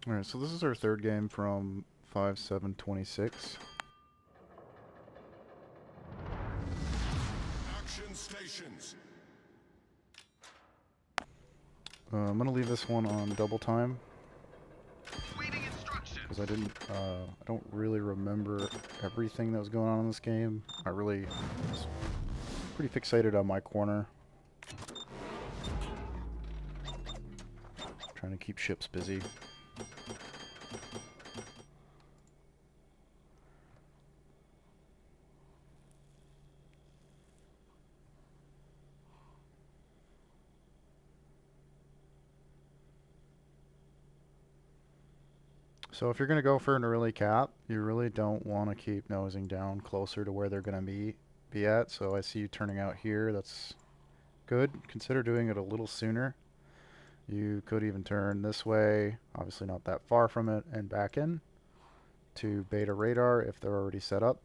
Alright, so this is our third game from 5-7-26. Action stations. I'm gonna leave this one on double time Waiting instructions. because I don't really remember everything that was going on in this game. I really was pretty fixated on my corner, trying to keep ships busy. So if you're going to go for an early cap, you really don't want to keep nosing down closer to where they're going to be at. So I see you turning out here. That's good. Consider doing it a little sooner. You could even turn this way, obviously not that far from it, and back in to beta radar if they're already set up,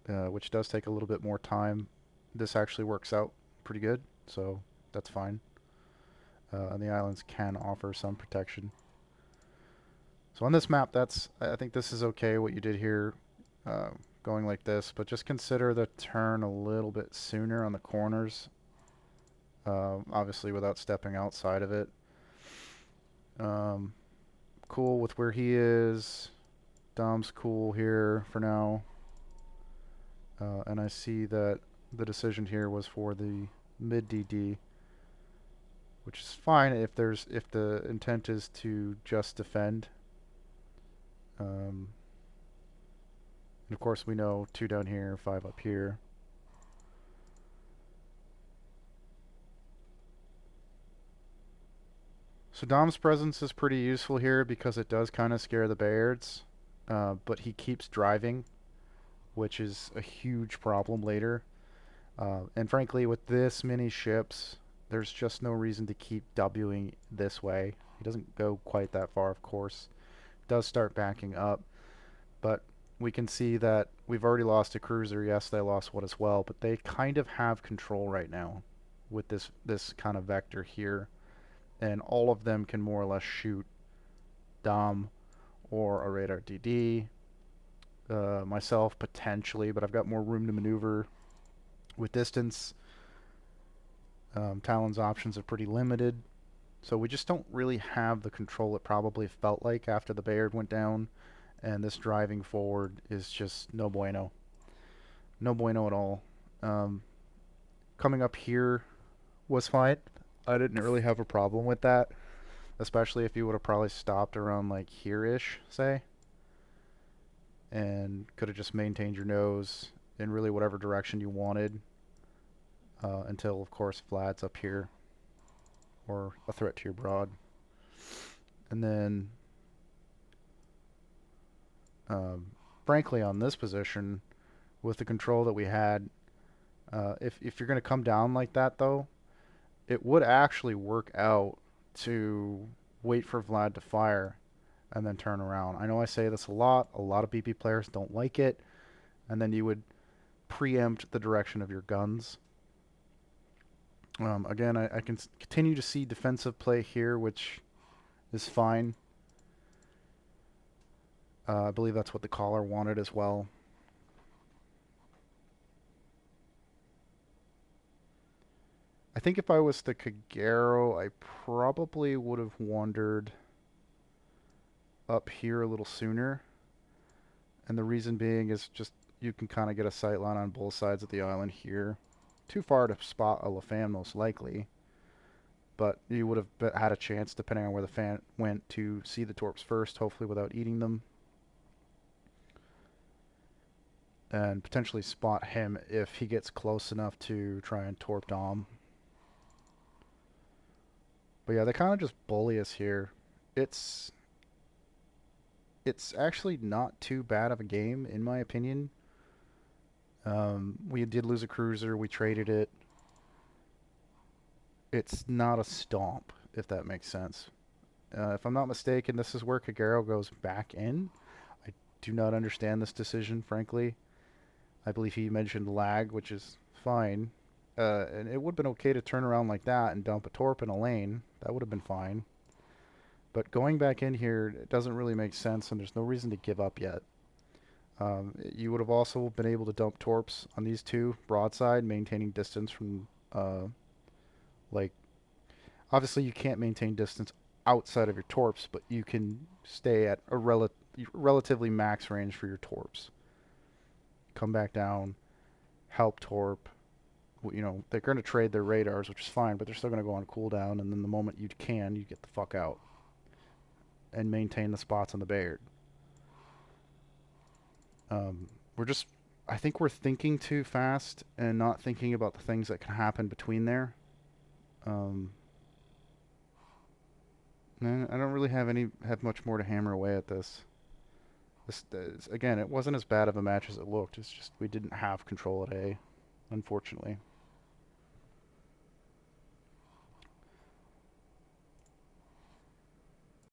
which does take a little bit more time. This actually works out pretty good, so that's fine. And the islands can offer some protection. So on this map, I think this is okay what you did here, going like this, but just consider the turn a little bit sooner on the corners, obviously without stepping outside of it. Cool with where he is. Dom's cool here for now. And I see that the decision here was for the mid DD, which is fine if the intent is to just defend. And of course we know 2 down here, 5 up here. So Dom's presence is pretty useful here because it does kind of scare the Bayards, but he keeps driving, which is a huge problem later. And frankly, with this many ships, there's just no reason to keep Wing this way. He doesn't go quite that far, of course. Does start backing up, but we can see that we've already lost a cruiser. Yes, they lost one as well, but they kind of have control right now with this kind of vector here, and all of them can more or less shoot Dom or a radar DD. Myself potentially, but I've got more room to maneuver with distance. Talon's options are pretty limited, so we just don't really have the control it probably felt like after the Bayard went down, and this driving forward is just no bueno. No bueno at all. Coming up here was fine. I didn't really have a problem with that, especially if you would have probably stopped around like here-ish, say, and could have just maintained your nose in really whatever direction you wanted, until, of course, Vlad's up here, or a threat to your broad. And then, frankly, on this position, with the control that we had, if you're going to come down like that, though, it would actually work out to wait for Vlad to fire and then turn around. I know I say this a lot. A lot of BP players don't like it. And then you would preempt the direction of your guns. Again, I can continue to see defensive play here, which is fine. I believe that's what the caller wanted as well. I think if I was the Kagero, I probably would have wandered up here a little sooner. And the reason being is just you can kind of get a sight line on both sides of the island here. Too far to spot a Lafan most likely, but you would have had a chance, depending on where the fan went, to see the torps first, hopefully without eating them, and potentially spot him if he gets close enough to try and torp Dom. But yeah, they kind of just bully us here. It's actually not too bad of a game, in my opinion. We did lose a cruiser. We traded it. It's not a stomp, if that makes sense. If I'm not mistaken, this is where Kagero goes back in. I do not understand this decision, frankly. I believe he mentioned lag, which is fine. And it would have been okay to turn around like that and dump a torp in a lane. That would have been fine. But going back in here, it doesn't really make sense, and there's no reason to give up yet. You would have also been able to dump torps on these two broadside, maintaining distance from, like, obviously you can't maintain distance outside of your torps, but you can stay at a relatively max range for your torps. Come back down, help torp. You know, they're going to trade their radars, which is fine, but they're still going to go on cooldown, and then the moment you can, you get the fuck out and maintain the spots on the Bayard. We're just, I think we're thinking too fast and not thinking about the things that can happen between there. I don't really have much more to hammer away at this. Again, it wasn't as bad of a match as it looked. It's just we didn't have control at A, unfortunately.